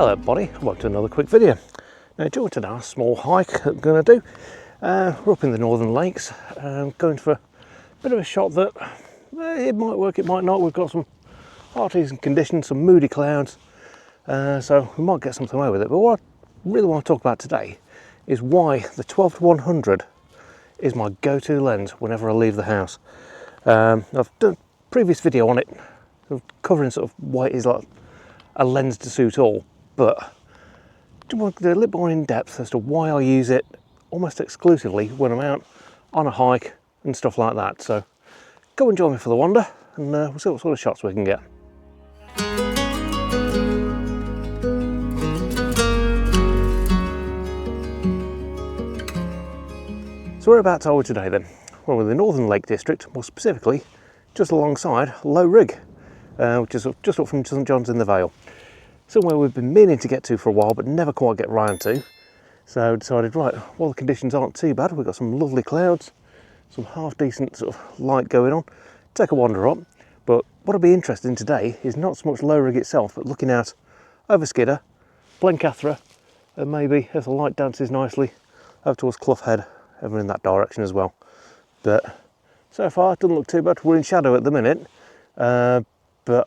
Hello everybody, welcome to another quick video. Now during today's small hike that we're going to do, we're up in the Northern Lakes, going for a bit of a shot that it might work, it might not. We've got some half-decent conditions, some moody clouds, so we might get something away with it. But what I really want to talk about today is why the 12-100 is my go-to lens whenever I leave the house. I've done a previous video on it, covering sort of why it is like a lens to suit all, but I want to do a little more in depth as to why I use it almost exclusively when I'm out on a hike and stuff like that. So go and join me for the wander, and we'll see what sort of shots we can get. So whereabouts are we today then? Well, we're in the Northern Lake District, more specifically just alongside Low Rig, which is just up from St John's in the Vale. Somewhere we've been meaning to get to for a while but never quite get round to. So decided, right, while the conditions aren't too bad, we've got some lovely clouds, some half decent sort of light going on, take a wander up. But what I'll be interested in today is not so much Low Rig itself, but looking out over Skidder, Blencathra, and maybe if the light dances nicely over towards Clough Head, over in that direction as well. But so far it doesn't look too bad. We're in shadow at the minute, but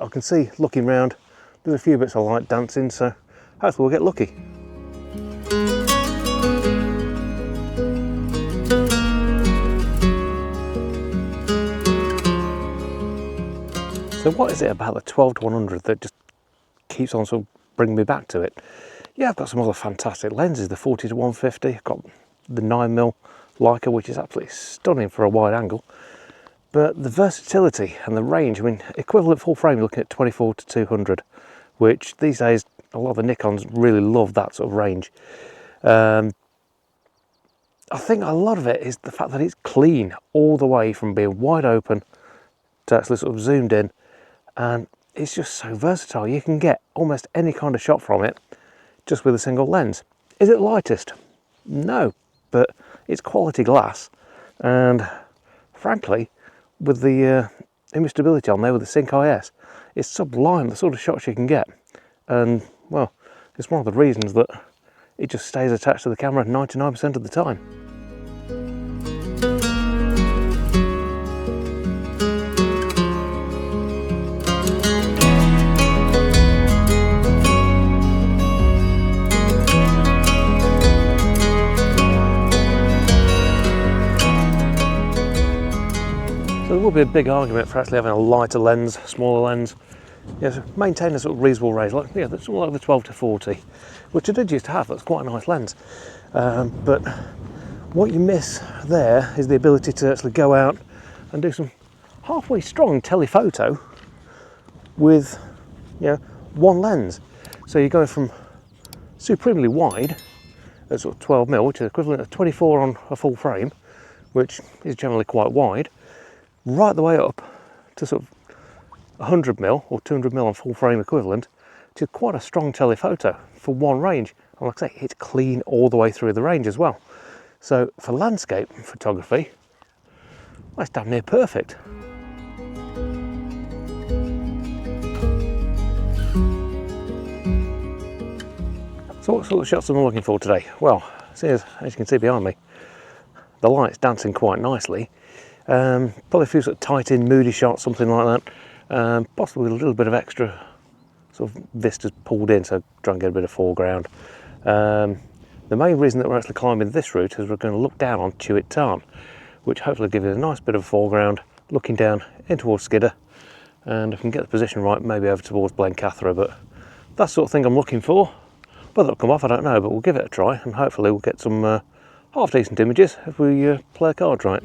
I can see looking round there's a few bits of light dancing, so hopefully we'll get lucky. So what is it about the 12-100 that just keeps on sort of bringing me back to it? Yeah, I've got some other fantastic lenses, the 40-150, I've got the 9mm Leica, which is absolutely stunning for a wide angle. But the versatility and the range, I mean, equivalent full frame, you're looking at 24-200, which these days a lot of the Nikons really love that sort of range. I think a lot of it is the fact that it's clean all the way from being wide open to actually sort of zoomed in, and it's just so versatile. You can get almost any kind of shot from it just with a single lens. Is it the lightest? No, but it's quality glass, and frankly, with the image stability on there with the Sync IS, it's sublime, the sort of shots you can get. And well, it's one of the reasons that it just stays attached to the camera 99% of the time. So there will be a big argument for actually having a lighter lens, smaller lens. Yes, maintain a sort of reasonable range, like that's more like the 12-40, which I did used to have. That's quite a nice lens. But what you miss there is the ability to actually go out and do some halfway strong telephoto with, one lens. So you're going from supremely wide at sort of 12mm, which is equivalent to 24 on a full frame, which is generally quite wide, right the way up to sort of 100mm or 200mm on full frame equivalent, which is quite a strong telephoto for one range. And like I say, it's clean all the way through the range as well. So for landscape photography, well, it's damn near perfect. So what sort of shots am I looking for today? Well, as you can see behind me, the light's dancing quite nicely. Probably a few sort of tight in moody shots, something like that. Possibly a little bit of extra sort of vistas pulled in, so try and get a bit of foreground. The main reason that we're actually climbing this route is we're going to look down on Chewett Tarn, which hopefully gives us a nice bit of foreground looking down in towards Skidder, and if we can get the position right, maybe over towards Blencathra. But that's the sort of thing I'm looking for. Whether it'll come off, I don't know, but we'll give it a try, and hopefully we'll get some half decent images if we play our cards right.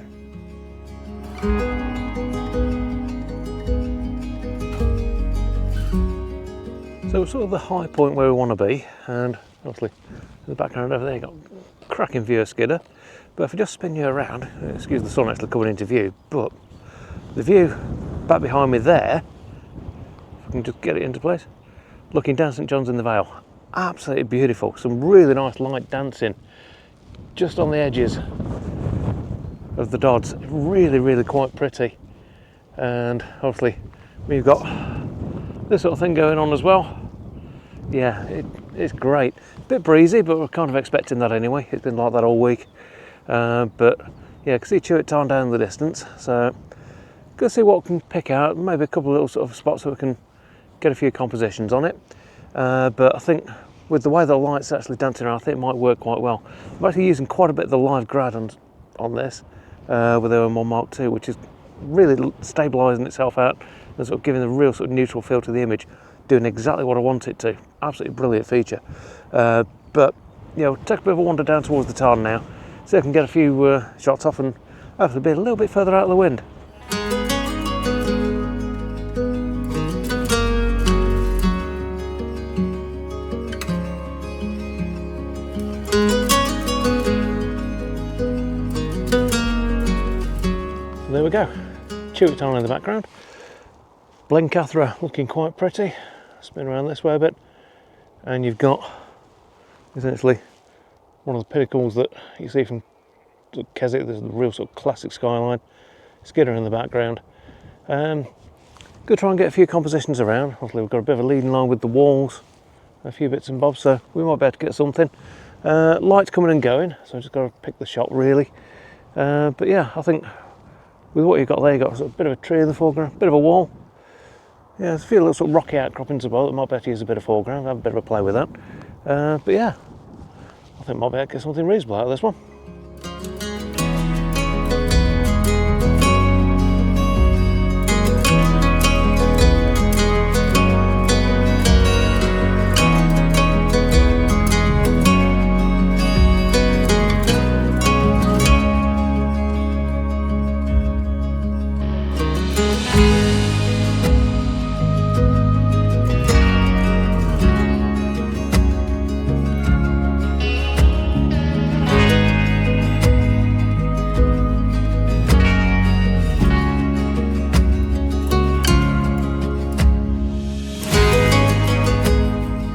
So it's sort of the high point where we want to be, and obviously in the background over there you've got a cracking view of Skidder. But if I just spin you around, excuse the sun actually coming into view, but the view back behind me there, if I can just get it into place, looking down St John's in the Vale, absolutely beautiful. Some really nice light dancing just on the edges of the Dodds. Really quite pretty. And obviously we've got this sort of thing going on as well. yeah, it's great. A bit breezy, but we're kind of expecting that anyway. It's been like that all week. But yeah, I can see Chewett Tarn down in the distance, so go see what we can pick out. Maybe a couple of little sort of spots so we can get a few compositions on it. But I think with the way the light's actually dancing around, I think it might work quite well. I'm actually using quite a bit of the live grad on this with the M1 Mark II, which is really stabilising itself out and sort of giving a real sort of neutral feel to the image, doing exactly what I want it to. Absolutely brilliant feature. But yeah, we'll take a bit of a wander down towards the Tarn now, so I can get a few shots off and hopefully be a little bit further out of the wind. So there we go, Chewett Tarn in the background, Blencathra looking quite pretty. Spin around this way a bit, and you've got essentially one of the pinnacles that you see from Keswick. There's the real sort of classic skyline, Skidder in the background. Go try and get a few compositions around. Obviously we've got a bit of a leading line with the walls, a few bits and bobs, so we might be able to get something. Lights coming and going, so I've just got to pick the shot really. But yeah, I think with what you've got there, you've got a bit of a tree in the foreground, a bit of a wall. Yeah, there's a few little sort of rocky outcroppings as well that might be able to use a bit of foreground, have a bit of a play with that. But yeah, I think might be able to get something reasonable out of this one.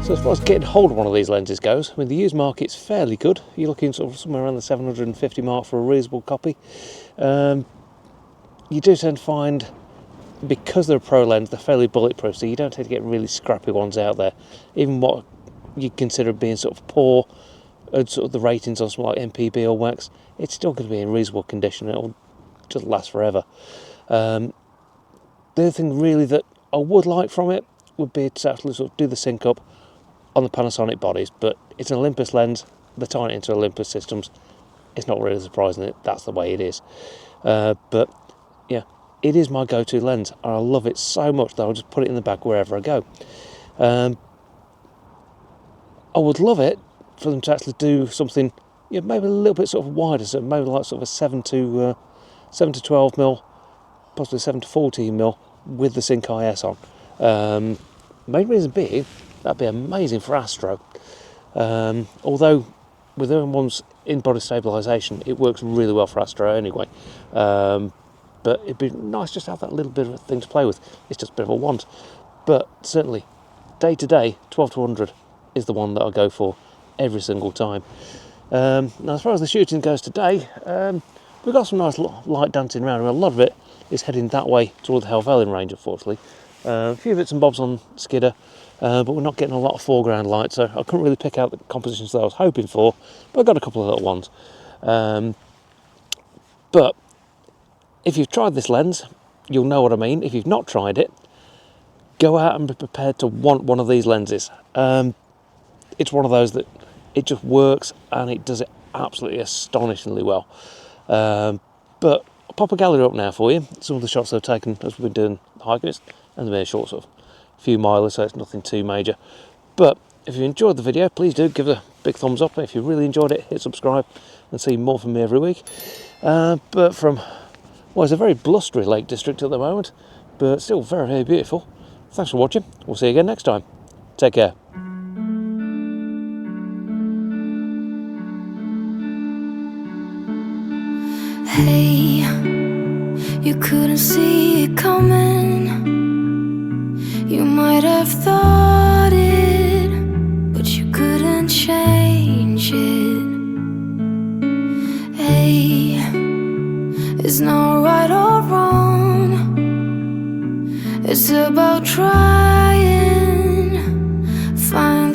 So as far as getting hold of one of these lenses goes, I mean, the used market's fairly good. You're looking sort of somewhere around the 750 mark for a reasonable copy. You do tend to find, because they're a pro lens, they're fairly bulletproof, so you don't tend to get really scrappy ones out there. Even what you consider being sort of poor, sort of the ratings on something like MPB or wax, it's still going to be in reasonable condition. It'll just last forever. The other thing really that I would like from it would be to actually sort of do the sync up on the Panasonic bodies, but it's an Olympus lens, they're tying it into Olympus systems. It's not really surprising that that's the way it is. But yeah, it is my go-to lens, and I love it so much that I'll just put it in the bag wherever I go. I would love it for them to actually do something, you know, maybe a little bit sort of wider, so maybe like sort of a 7 to 12 mil, possibly 7 to 14 mil with the Sync IS on. Main reason being, that'd be amazing for Astro. Although with the M1's in-body stabilisation, it works really well for Astro anyway. But it'd be nice just to have that little bit of a thing to play with. It's just a bit of a want. But certainly, day to day, 12 to 100 is the one that I go for every single time. Now as far as the shooting goes today, we've got some nice light dancing around. I mean, a lot of it is heading that way toward the Helvellyn range, unfortunately. A few bits and bobs on Skidder, but we're not getting a lot of foreground light, so I couldn't really pick out the compositions that I was hoping for, but I got a couple of little ones. But if you've tried this lens, you'll know what I mean. If you've not tried it, go out and be prepared to want one of these lenses. It's one of those that it just works, and it does it absolutely astonishingly well. But I'll pop a gallery up now for you. Some of the shots I've taken as we've been doing hiking, and they're short, sort of few milers, so it's nothing too major. But if you enjoyed the video, please do give it a big thumbs up. If you really enjoyed it, hit subscribe and see more from me every week. But from, well, it's a very blustery Lake District at the moment, but still very, very beautiful. Thanks for watching. We'll see you again next time. Take care. Hey, you couldn't see it coming. You might have thought it, but you couldn't change it. Hey, it's not right or wrong. It's about trying, find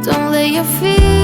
Don't let your fears